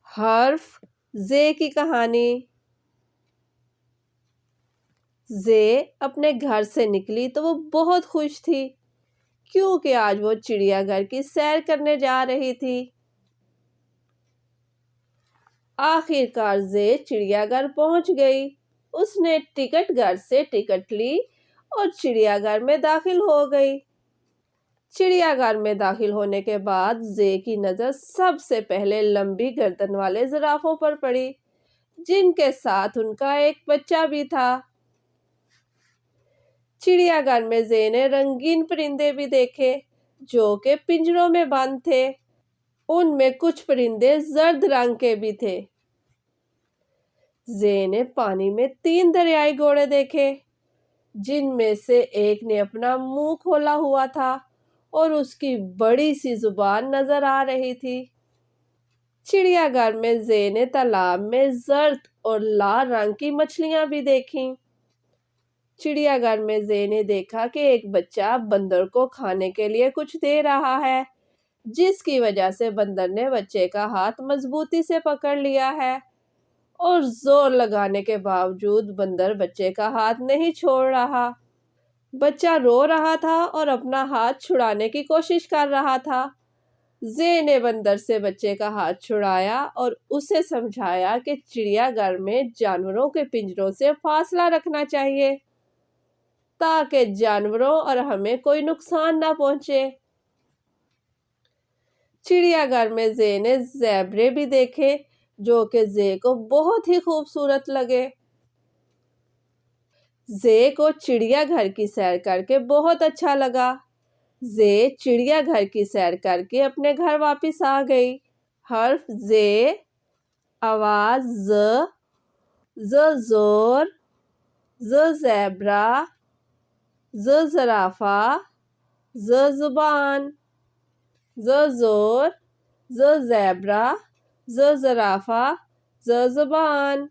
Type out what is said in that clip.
حرف زے کی کہانی۔ زے اپنے گھر سے نکلی تو وہ بہت خوش تھی کیونکہ آج وہ چڑیا گھر کی سیر کرنے جا رہی تھی۔ آخر کار زے چڑیا گھر پہنچ گئی۔ اس نے ٹکٹ گھر سے ٹکٹ لی اور چڑیا گھر میں داخل ہو گئی۔ چڑیا گھر میں داخل ہونے کے بعد زے کی نظر سب سے پہلے لمبی گردن والے زرافوں پر پڑی جن کے ساتھ ان کا ایک بچہ بھی تھا۔ چڑیا گھر میں زے نے رنگین پرندے بھی دیکھے جو کہ پنجروں میں بند تھے۔ ان میں کچھ پرندے زرد رنگ کے بھی تھے۔ زے نے پانی میں 3 دریائی گھوڑے دیکھے جن میں سے ایک نے اپنا منہ کھولا ہوا تھا اور اس کی بڑی سی زبان نظر آ رہی تھی۔ چڑیا گھر میں زے نے تالاب میں زرد اور لال رنگ کی مچھلیاں بھی دیکھیں۔ چڑیا گھر میں زے نے دیکھا کہ ایک بچہ بندر کو کھانے کے لیے کچھ دے رہا ہے جس کی وجہ سے بندر نے بچے کا ہاتھ مضبوطی سے پکڑ لیا ہے اور زور لگانے کے باوجود بندر بچے کا ہاتھ نہیں چھوڑ رہا۔ بچہ رو رہا تھا اور اپنا ہاتھ چھڑانے کی کوشش کر رہا تھا۔ زے نے بندر سے بچے کا ہاتھ چھڑایا اور اسے سمجھایا کہ چڑیا گھر میں جانوروں کے پنجروں سے فاصلہ رکھنا چاہیے تاکہ جانوروں اور ہمیں کوئی نقصان نہ پہنچے۔ چڑیا گھر میں زے نے زیبرے بھی دیکھے جو کہ زے کو بہت ہی خوبصورت لگے۔ زے کو چڑیا گھر کی سیر کر کے بہت اچھا لگا۔ زے چڑیا گھر کی سیر کر کے اپنے گھر واپس آ گئی۔ حرف زے، آواز ز، ز زور، ز زیبرا، ز زرافہ، ز زبان، ز زور، ز زیبرا، ز زرافہ، ز زبان۔